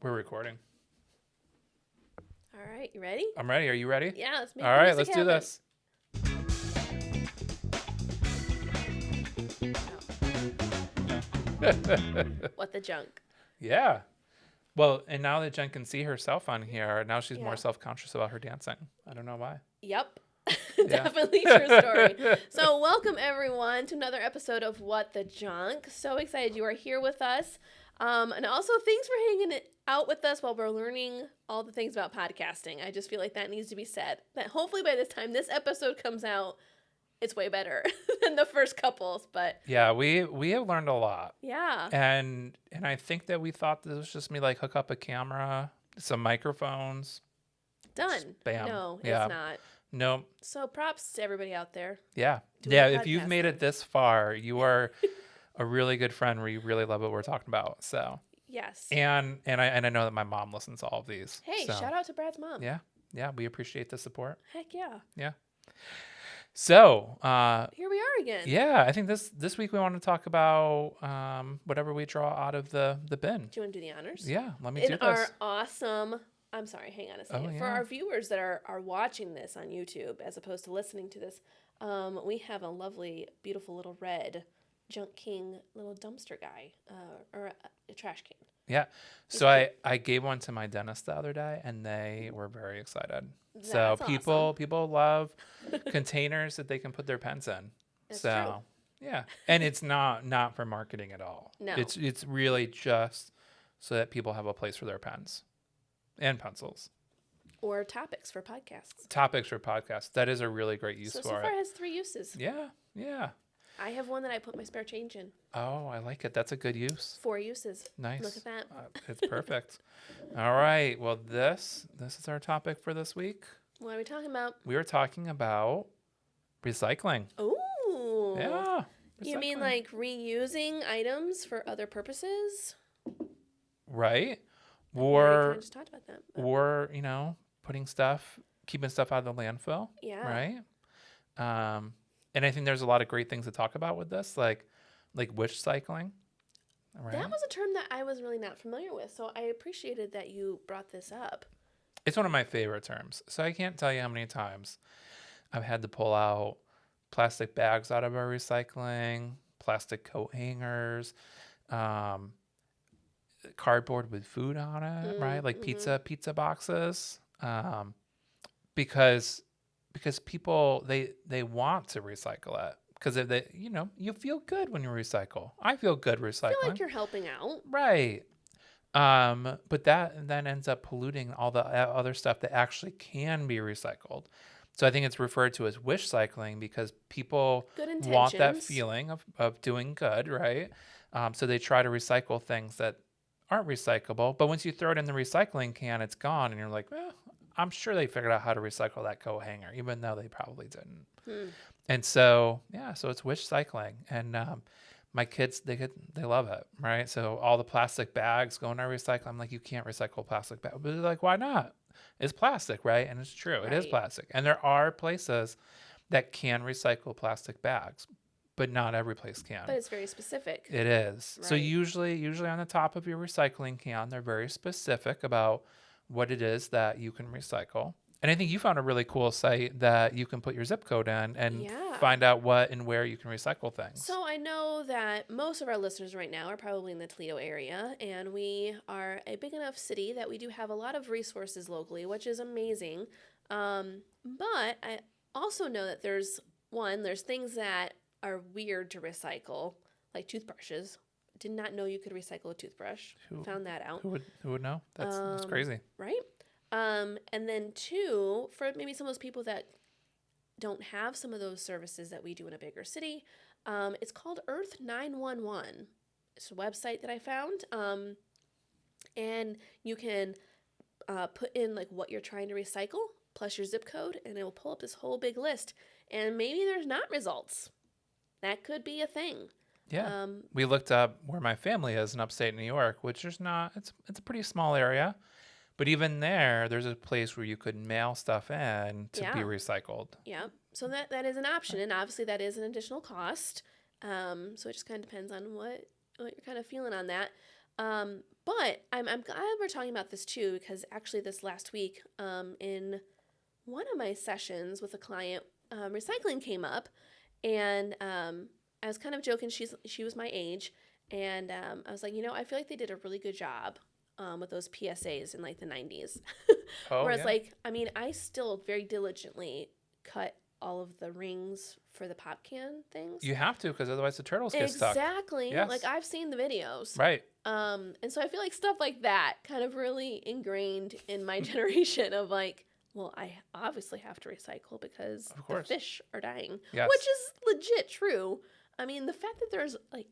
We're recording. All right, you ready? I'm ready. Are you ready? Yeah, let's make All the right, music let's do this. What the junk? Yeah. Well, and now that Jen can see herself on here, now she's more Yeah. self-conscious about her dancing. I don't know why. Yep. Yeah. Definitely true story. So welcome everyone to another episode of What the Junk. So excited you are here with us. And also thanks for hanging out with us while we're learning all the things about podcasting. I just feel like that needs to be said. That hopefully by this time this episode comes out, it's way better than the first couples. But Yeah, we have learned a lot. yeah. And I think that we thought this was just me like hook up a camera, some microphones. Done. Bam. No, Yeah. it's not. No. So props to everybody out there. Yeah. Doing Yeah, if you've made podcasting. it this far, you are a really good friend where you really love what we're talking about. So, Yes. and I know that my mom listens to all of these. Hey, so, shout out to Brad's mom. Yeah. Yeah, we appreciate the support. Heck yeah. Yeah. So, Here we are again. yeah, I think this week we want to talk about whatever we draw out of the bin. Do you want to do the honors? Yeah, let me In do our this. awesome, I'm sorry, hang on a second. Oh, For yeah. our viewers that are watching this on YouTube as opposed to listening to this, we have a lovely, beautiful little red Junk King little dumpster guy, or a trash can. Yeah. So I gave one to my dentist the other day and they were very excited. So That's people love containers that they can put their pens in. That's so yeah. And it's not for marketing at all. No. It's really just so that people have a place for their pens and pencils. Or topics for podcasts. Topics for podcasts. That is a really great use So for far it. it has 3 uses. Yeah. Yeah. I have one that I put my spare change in. Oh, I like it. That's a good use. 4 uses. Nice. Look at that. It's perfect. All right. Well, this is our topic for this week. What are we talking about? We were talking about recycling. Ooh. Yeah. You mean recycling. like reusing items for other purposes? right? We already Or kinda just talked about that. but keeping stuff out of the landfill, yeah. right? And I think there's a lot of great things to talk about with this, like wish cycling. Right? That was a term that I was really not familiar with, so I appreciated that you brought this up. It's one of my favorite terms. So I can't tell you how many times I've had to pull out plastic bags out of our recycling, plastic coat hangers, cardboard with food on it, right? Like pizza boxes, because people they want to recycle it because if they you feel good when you recycle. I feel good recycling. I feel like you're helping out. Right. But that then ends up polluting all the other stuff that actually can be recycled. So I think it's referred to as wish cycling because people Good want that intentions. feeling of doing good, right? So they try to recycle things that aren't recyclable. But once you throw it in the recycling can, it's gone. And you're like, well, I'm sure they figured out how to recycle that coat hanger, even though they probably didn't. And so, yeah, so it's wish cycling. And my kids, they love it, right? So all the plastic bags going to recycle. I'm like, you can't recycle plastic bags. But they're like, why not? It's plastic, right? And it's true. It is Right. plastic. And there are places that can recycle plastic bags, but not every place can. But it's very specific. It is. So Right. usually on the top of your recycling can, they're very specific about what it is that you can recycle. And I think you found a really cool site that you can put your zip code in and Yeah. find out what and where you can recycle things. So I know that most of our listeners right now are probably in the Toledo area, and we are a big enough city that we do have a lot of resources locally, which is amazing. But I also know that there's things that are weird to recycle, like toothbrushes. Did not know you could recycle a toothbrush. Found that out. Who would know? That's crazy. Right? And then 2, for maybe some of those people that don't have some of those services that we do in a bigger city, it's called Earth 911. It's a website that I found, and you can put in like what you're trying to recycle plus your zip code, and it will pull up this whole big list. And maybe there's not results. That could be a thing. Yeah. We looked up where my family is in upstate New York, which is not, it's a pretty small area. But even there's a place where you could mail stuff in to be Yeah. recycled. Yeah. So that is an option, and obviously that is an additional cost. So it just kind of depends on what you're kind of feeling on that. But I'm glad we're talking about this too, because actually this last week, in one of my sessions with a client, recycling came up, and I was kind of joking. She was my age, and I was like, I feel like they did a really good job with those PSAs in like the 90s. Oh Whereas, yeah. like, I mean, I still very diligently cut all of the rings for the pop can things. You have to, because otherwise the turtles get stuck. Exactly. Like, Yes. I've seen the videos. Right. And so I feel like stuff like that kind of really ingrained in my generation of like, well, I obviously have to recycle because Of the course. fish are dying, Yes. which is legit true. I mean, the fact that there's like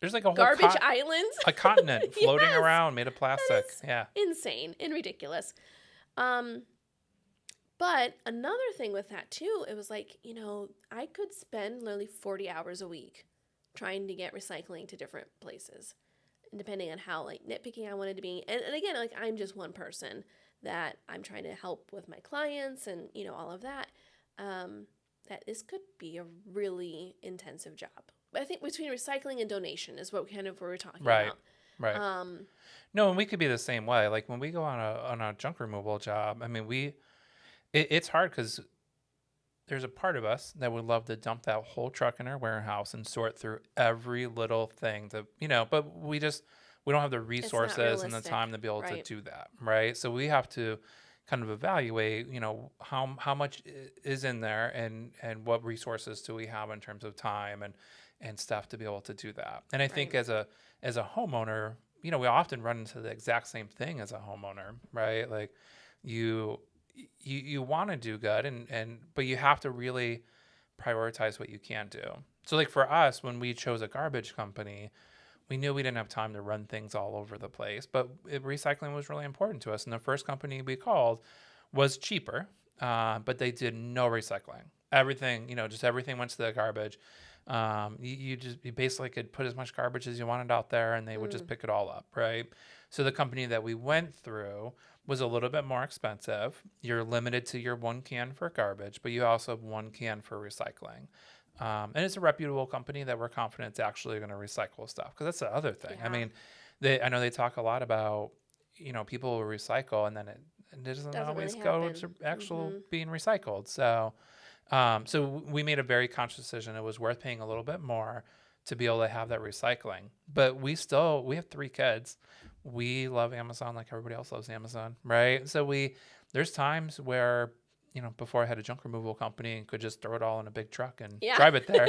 There's like a whole garbage islands, a continent floating Yes, around made of plastic. is Yeah. insane and ridiculous. But another thing with that too, it was like, I could spend literally 40 hours a week trying to get recycling to different places, and depending on how like nitpicky I wanted to be. And again, like I'm just one person that I'm trying to help with my clients and, all of that. That this could be a really intensive job. But I think between recycling and donation is what we're talking Right. about. Right. No, and we could be the same way. Like when we go on a junk removal job, I mean, it's hard because there's a part of us that would love to dump that whole truck in our warehouse and sort through every little thing but we don't have the It's not resources and the realistic, time to be able to right? do that, right? So we have to kind of evaluate, how much is in there and what resources do we have in terms of time and stuff to be able to do that. And I think Right. as a homeowner, we often run into the exact same thing as a homeowner, right? Like you want to do good but you have to really prioritize what you can do. So like for us, when we chose a garbage company, we knew we didn't have time to run things all over the place, but recycling was really important to us. And the first company we called was cheaper, but they did no recycling. Everything, just everything went to the garbage. You basically could put as much garbage as you wanted out there, and they would just Mm. pick it all up, right? So the company that we went through was a little bit more expensive. You're limited to your 1 can for garbage, but you also have 1 can for recycling. And it's a reputable company that we're confident it's actually going to recycle stuff. Because that's the other thing. I Yeah. mean, I know they talk a lot about, people will recycle and then it doesn't Doesn't always really go happen. to actual Mm-hmm. being recycled. So we made a very conscious decision. It was worth paying a little bit more to be able to have that recycling. But we have 3 kids. We love Amazon like everybody else loves Amazon, right? So there's times where, before I had a junk removal company and could just throw it all in a big truck and Yeah. drive it there,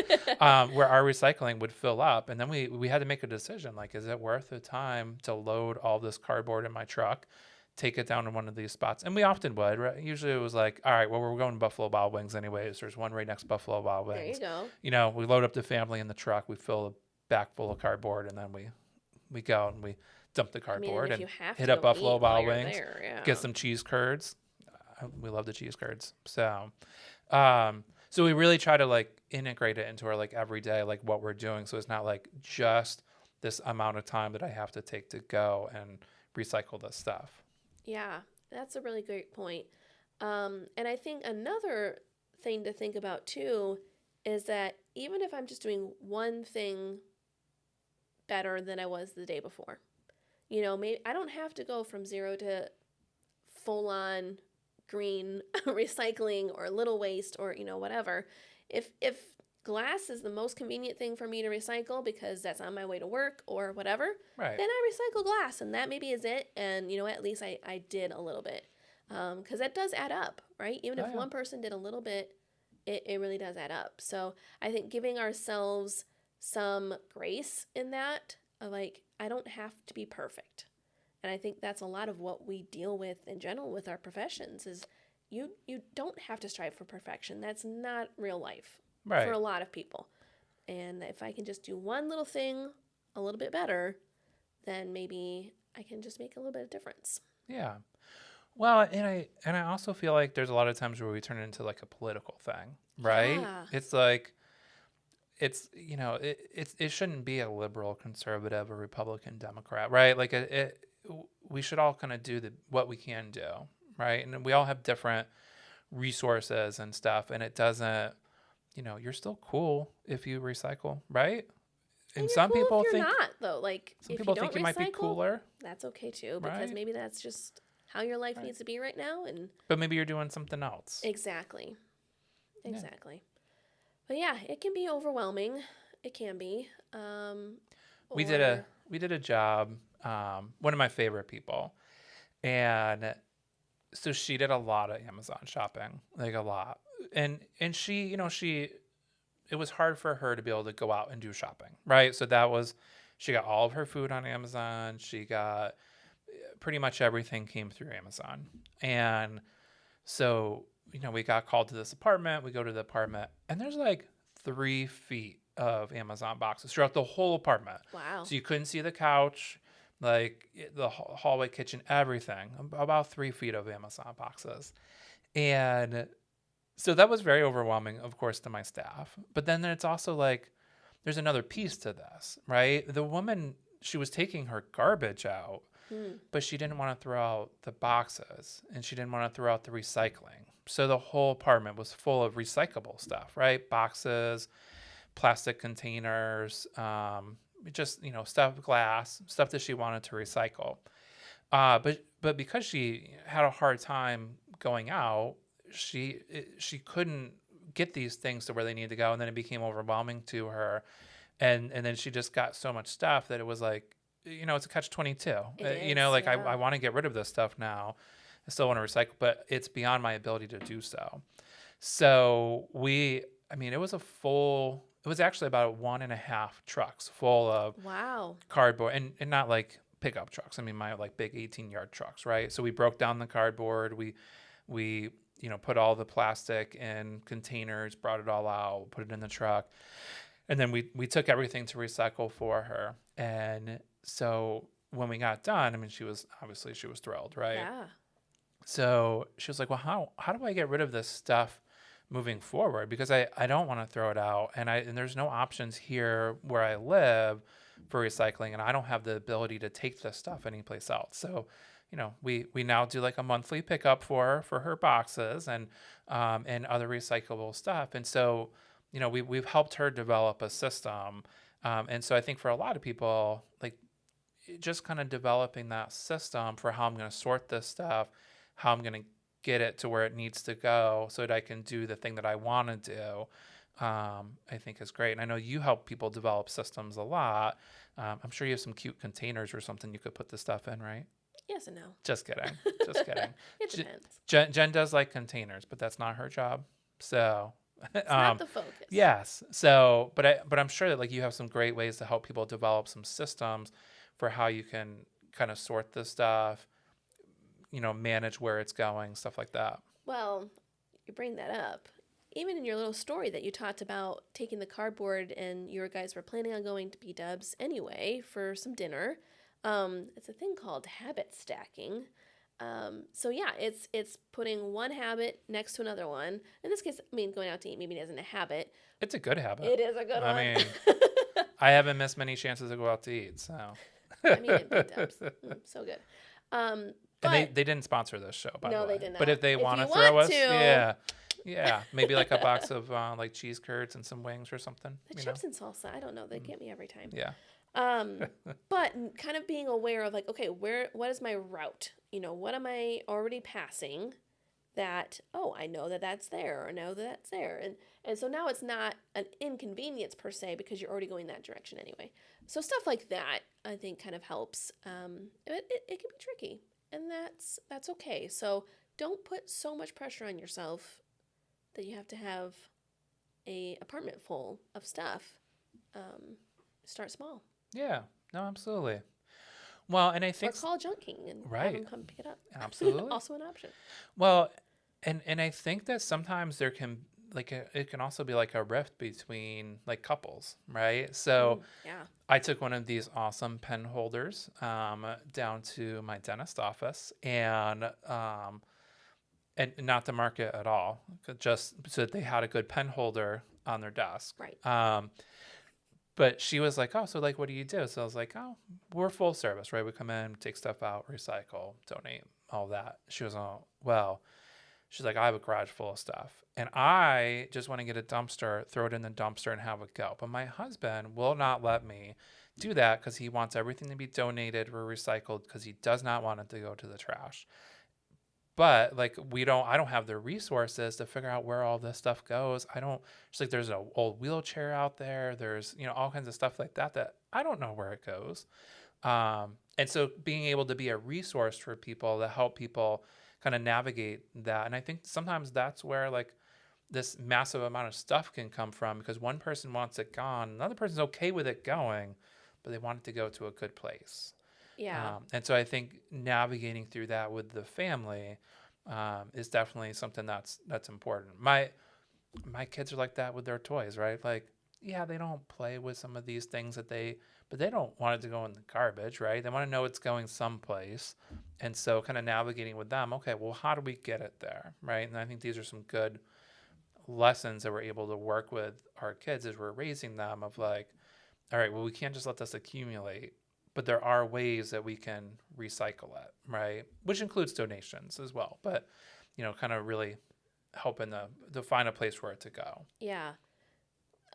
where our recycling would fill up. And then we had to make a decision, like, is it worth the time to load all this cardboard in my truck, take it down to one of these spots? And we often would, right? Usually it was like, all right, well, we're going to Buffalo Wild Wings anyways. There's one right next to Buffalo Wild There you Wings. go. We load up the family in the truck, we fill a back full of cardboard, and then we go and we dump the I mean, and cardboard if and you have hit to up go Buffalo eat while Wild you're Wings, there, get yeah. some cheese curds. We love the cheese curds. So we really try to like integrate it into our like everyday, like what we're doing. So it's not like just this amount of time that I have to take to go and recycle this stuff. Yeah, that's a really great point. And I think another thing to think about too is that even if I'm just doing one thing better than I was the day before, maybe I don't have to go from zero to full on green recycling or little waste or whatever. If glass is the most convenient thing for me to recycle because that's on my way to work or whatever, Right. then I recycle glass and that maybe is it. And at least I did a little bit, because that does add up, right? Even Oh if yeah. one person did a little bit, it really does add up. So I think giving ourselves some grace in that, of like, I don't have to be perfect. And I think that's a lot of what we deal with in general with our professions is you don't have to strive for perfection. That's not real life for Right. a lot of people. And if I can just do one little thing a little bit better, then maybe I can just make a little bit of difference. Yeah. Well, and I also feel like there's a lot of times where we turn it into like a political thing, right? Yeah. It's like it shouldn't be a liberal, conservative, or Republican, Democrat, right? Like we should all kind of do what we can do, right? And we all have different resources and stuff, and it doesn't, you're still cool if you recycle, right? And And you're some cool if people you're think not, though. Like, some if you people don't think you might be recycle, cooler, that's okay too, because right? maybe that's just how your life Right. needs to be right now. And But maybe you're doing something else. exactly, Yeah. exactly. But yeah, it can be overwhelming. It can be. We did a Or we did a job. One of my favorite people, and so she did a lot of Amazon shopping, like a lot. And she, she it was hard for her to be able to go out and do shopping, right? So that was she got all of her food on Amazon. She got pretty much everything came through Amazon. And so, we got called to this apartment. We go to the apartment, and there's like 3 feet of Amazon boxes throughout the whole apartment. wow. So you couldn't see the couch, like the hallway, kitchen, everything. About 3 feet of Amazon boxes. And so that was very overwhelming, of course, to my staff. But then it's also like, there's another piece to this, right? The woman, she was taking her garbage out, Hmm. but she didn't want to throw out the boxes and she didn't want to throw out the recycling. So the whole apartment was full of recyclable stuff, right? Boxes, plastic containers, just, stuff, glass, stuff that she wanted to recycle. But because she had a hard time going out, she couldn't get these things to where they need to go, and then it became overwhelming to her, and then she just got so much stuff that it was like, it's a catch-22. It is, Like yeah. I want to get rid of this stuff now. I still want to recycle, but it's beyond my ability to do so. So it was it was actually about 1.5 trucks full of Wow. cardboard, and not like pickup trucks. I mean, my like big 18-yard trucks, right? So we broke down the cardboard. We put all the plastic in containers, brought it all out, put it in the truck, and then we took everything to recycle for her. And so when we got done, I mean, she was thrilled, right? Yeah. So she was like, well, how do I get rid of this stuff moving forward? Because I don't want to throw it out. And there's no options here where I live for recycling. And I don't have the ability to take this stuff anyplace else. So, we now do like a monthly pickup for her boxes and other recyclable stuff. And so, we've helped her develop a system. And so I think for a lot of people, like just kind of developing that system for how I'm going to sort this stuff, how I'm going to get it to where it needs to go so that I can do the thing that I want to do, I think is great. And I know you help people develop systems a lot. I'm sure you have some cute containers or something you could put the stuff in, right? Yes and no. Just kidding. Just kidding. It depends. Jen does like containers, but that's not her job. So, It's not the focus. yes. So, but I'm sure that like you have some great ways to help people develop some systems for how you can kind of sort this stuff, manage where it's going, stuff like that. Well, you bring that up. Even in your little story that you talked about taking the cardboard and your guys were planning on going to B-Dubs anyway for some dinner. It's a thing called habit stacking. So yeah, it's putting one habit next to another one. In this case, I mean, going out to eat maybe isn't a habit. It's a good habit. It is a good one. I mean, I haven't missed many chances to go out to eat, so. I mean, it B-Dubs. So good. And But they didn't sponsor this show, by the way. No, they did But not. if they If want to you throw want us, to. yeah, maybe like a box of like cheese curds and some wings or something. the chips and salsa, I don't know. They get me every time. Yeah. But kind of being aware of like, okay, what is my route? What am I already passing that, oh, I know that that's there, or I know that that's there. And so now it's not an inconvenience per se because you're already going that direction anyway. So stuff like that, I think, kind of helps. It can be tricky, and that's okay. So don't put so much pressure on yourself that you have to have a apartment full of stuff. Start small. Yeah. No, absolutely. Well, and I Or think call Junking and have Right. them come pick it up. Absolutely. Also an option. Well, and I think that sometimes there can it can also be like a rift between like couples, right? So Yeah. I took one of these awesome pen holders down to my dentist office, and not to market at all, just so that they had a good pen holder on their desk. Right. But she was like, oh, so like, what do you do? So I was like, oh, we're full service, right? We come in, take stuff out, recycle, donate, all that. She was, oh, well, She's like, I have a garage full of stuff. And I just want to get a dumpster, throw it in the dumpster and have it go. But my husband will not let me do that because he wants everything to be donated or recycled because he does not want it to go to the trash. But like I don't have the resources to figure out where all this stuff goes. I don't, just like there's an old wheelchair out there. There's, all kinds of stuff like that that I don't know where it goes. And so being able to be a resource for people to help people kind of navigate that. And I think sometimes that's where like this massive amount of stuff can come from because one person wants it gone, another person's okay with it going, but they want it to go to a good place. Yeah. And so I think navigating through that with the family is definitely something that's important. My kids are like that with their toys, right? Like, yeah, they don't play with some of these things but they don't want it to go in the garbage, right? They want to know it's going someplace. And so kind of navigating with them, okay, well, how do we get it there, right? And I think these are some good lessons that we're able to work with our kids as we're raising them of like, all right, well, we can't just let this accumulate, but there are ways that we can recycle it, right? Which includes donations as well, but, kind of really helping to find a place for it to go. Yeah.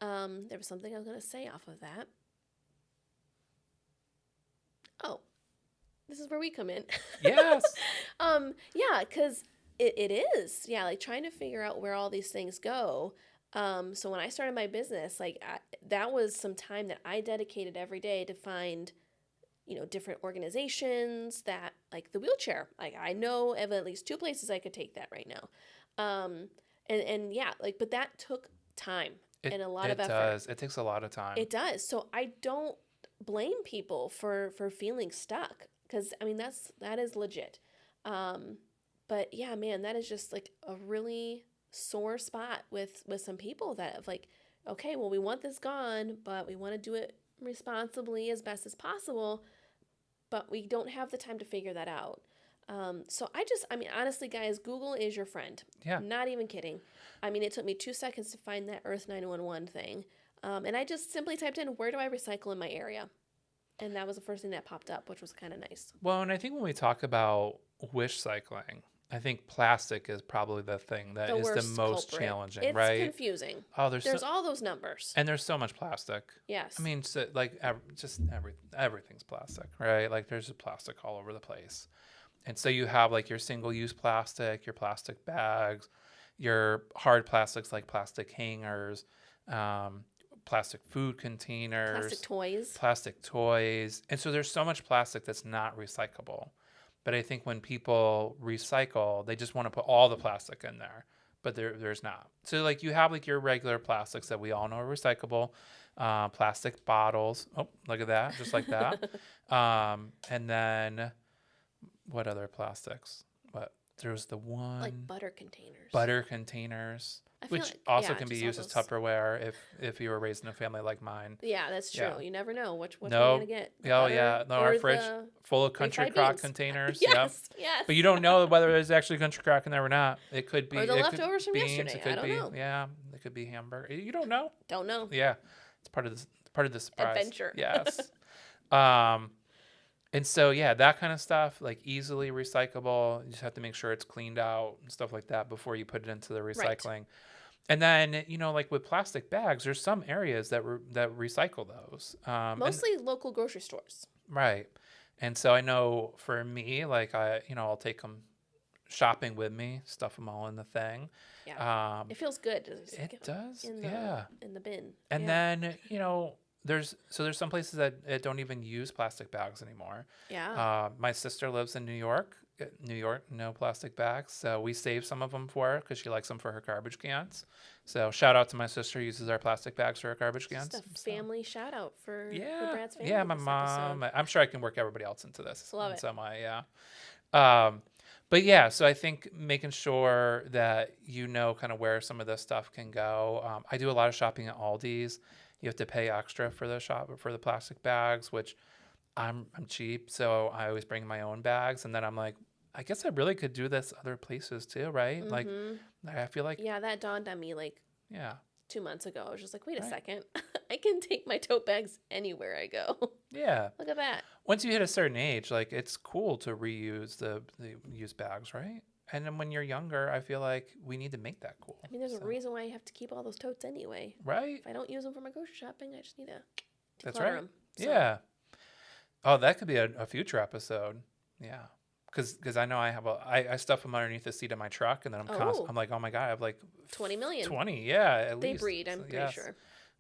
There was something I was going to say off of that. Oh, this is where we come in. Yes. Yeah, because it is. Yeah, like trying to figure out where all these things go. So when I started my business, like that was some time that I dedicated every day to find, different organizations that like the wheelchair. Like I know of at least 2 places I could take that right now. And yeah, like, but that took time and a lot of effort. It does. It takes a lot of time. It does. So I don't blame people for feeling stuck because I mean that is legit. But yeah, man, that is just like a really sore spot with some people that have like, okay, well, we want this gone, but we want to do it responsibly as best as possible, but we don't have the time to figure that out. So I mean, honestly, guys, Google is your friend. Yeah. Not even kidding. I mean, it took me 2 seconds to find that Earth 911 thing. And I just simply typed in, where do I recycle in my area? And that was the first thing that popped up, which was kind of nice. Well, and I think when we talk about wish cycling, I think plastic is probably the thing that is the most culprit. challenging, It's right? confusing. Oh, there's all those numbers. And there's so much plastic. Yes. I mean, so, like everything's plastic, right? Like there's plastic all over the place. And so you have like your single-use plastic, your plastic bags, your hard plastics like plastic hangers, plastic food containers, plastic toys. And so there's so much plastic that's not recyclable. But I think when people recycle, they just want to put all the plastic in there, but there's not. So like you have like your regular plastics that we all know are recyclable, plastic bottles. Oh, look at that, just like that. And then what other plastics? There's the one like butter containers. Butter containers. Which also can be used as Tupperware if you were raised in a family like mine. Yeah, that's true. Yeah. You never know which one you're going to get. Oh, yeah. No, our fridge full of Country Crock containers. Yes. But you don't know whether there's actually Country Crock in there or not. It could be. Or the leftovers from yesterday. It could I don't know. Yeah, it could be hamburger. You don't know. Don't know. Yeah. It's part of the surprise. Adventure. Yes. And so, yeah, that kind of stuff, like easily recyclable. You just have to make sure it's cleaned out and stuff like that before you put it into the recycling. Right. And then, like with plastic bags, there's some areas that recycle those. Mostly local grocery stores. Right. And so I know for me, like I'll take them shopping with me, stuff them all in the thing. Yeah. It feels good. It does. In the bin. And then, there's some places that don't even use plastic bags anymore. Yeah. My sister lives in New York. New York, no plastic bags. So we save some of them for her because she likes them for her garbage cans. So shout out to my sister who uses our plastic bags for her garbage cans. Just a family shout out for Brad's family. Yeah, my mom. I'm sure I can work everybody else into this. Love it. Some way, yeah. But yeah, so I think making sure that kind of where some of this stuff can go. I do a lot of shopping at Aldi's. You have to pay extra for the plastic bags, which I'm cheap, so I always bring my own bags. And then I'm like, I guess I really could do this other places too, right? Mm-hmm. Like, I feel like that dawned on me 2 months ago. I was just like, wait a second, I can take my tote bags anywhere I go. Yeah, look at that. Once you hit a certain age, like it's cool to reuse the used bags, right? And then when you're younger, I feel like we need to make that cool. I mean, there's a So, reason why I have to keep all those totes anyway. right? If I don't use them for my grocery shopping, I just need to That's declutter right. them. Yeah. Oh, that could be a future episode. Yeah. Because I know I stuff them underneath the seat of my truck, and then Oh. I'm like, oh my God, I have like 20 million. 20. Yeah, at They least. breed, I'm So, pretty yes. sure.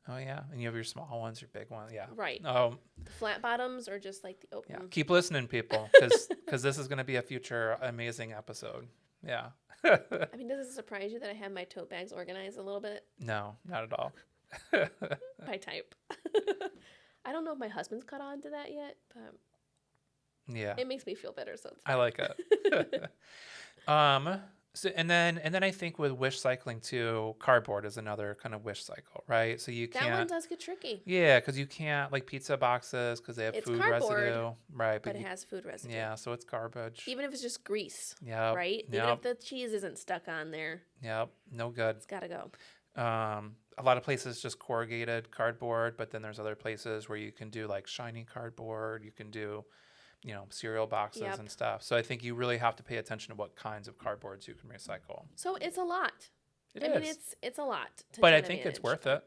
Oh, yeah. And you have your small ones, your big ones. Yeah. Right. Oh, The flat bottoms are just like the open. yeah. Keep listening, people, because this is going to be a future amazing episode. Yeah. I mean, does it surprise you that I have my tote bags organized a little bit No, not at all. by type? I don't know if my husband's caught on to that yet, but Yeah. it makes me feel better. So it's I like it. So and then I think with wish cycling too, cardboard is another kind of wish cycle, right? So you that one can't, does get tricky, yeah, because you can't like pizza boxes because they have It's food cardboard, residue, right? but it you, has food residue. yeah, so it's garbage. Even if it's just grease, Yep, right? Even Yep. if the cheese isn't stuck on there, Yep. No good. it's got to go. A lot of places just corrugated cardboard, but then there's other places where you can do like shiny cardboard. You can do, cereal boxes Yep. and stuff. So I think you really have to pay attention to what kinds of cardboards you can recycle. So it's a lot. It I is. mean, it's a lot. To But I kind of think it's manage. worth it.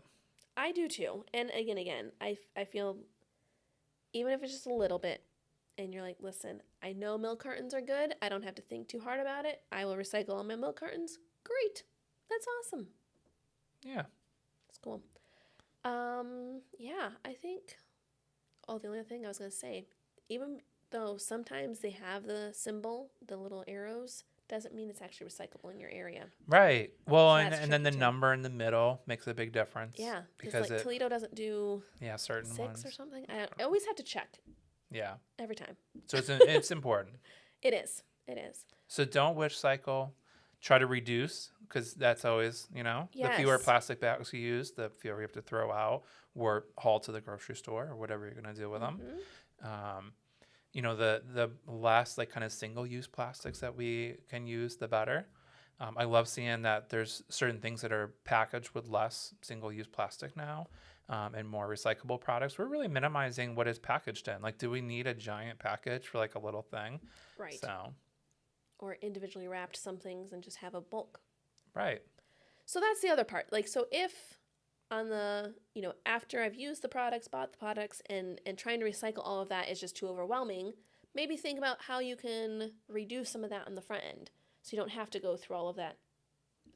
I do too. And again, I feel even if it's just a little bit, and you're like, listen, I know milk cartons are good. I don't have to think too hard about it. I will recycle all my milk cartons. Great. That's awesome. Yeah. That's cool. Yeah, I think. Oh, the only other thing I was gonna say, even though sometimes they have the symbol, the little arrows, doesn't mean it's actually recyclable in your area. Right. Well, So and, that's and then the tricky too. number in the middle makes a big difference. Yeah, Because like it, Toledo doesn't do certain 6 ones. or something. I always have to check Yeah. every time. So it's important. It is. It is. So don't wish cycle. Try to reduce because that's always, the fewer Yes. plastic bags you use, the fewer you have to throw out or haul to the grocery store or whatever you're going to do with them. Mhm. The less like kind of single use plastics that we can use, the better. I love seeing that there's certain things that are packaged with less single use plastic now and more recyclable products. We're really minimizing what is packaged in. Like, do we need a giant package for like a little thing? Right. So, Or individually wrapped some things and just have a bulk. right. So that's the other part. Like, so if on the, after I've used the products, bought the products, and trying to recycle all of that is just too overwhelming, maybe think about how you can reduce some of that on the front end so you don't have to go through all of that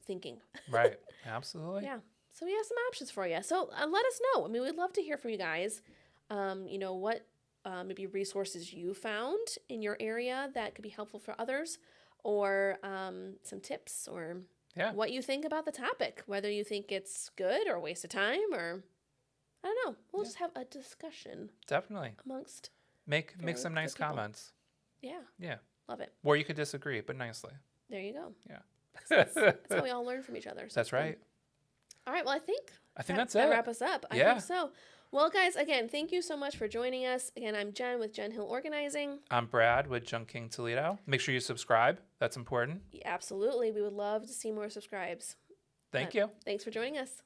thinking. Right. Absolutely. Yeah. So we have some options for you. So let us know. I mean, we'd love to hear from you guys. What maybe resources you found in your area that could be helpful for others, or some tips, or Yeah. what you think about the topic, whether you think it's good or a waste of time, or I don't know. We'll Yeah. just have a discussion Definitely. amongst. Make Very some nice good people. comments. Yeah, Yeah. love it. Or you could disagree, but nicely. There you go. Yeah. That's how we all learn from each other. So That's it's good. right. All right. Well, I think That's that it. wrap us up. I Yeah. think so. Well, guys, again, thank you so much for joining us. Again, I'm Jen with Jen Hill Organizing. I'm Brad with Junk King Toledo. Make sure you subscribe. That's important. Absolutely. We would love to see more subscribes. Thank you. Thanks for joining us.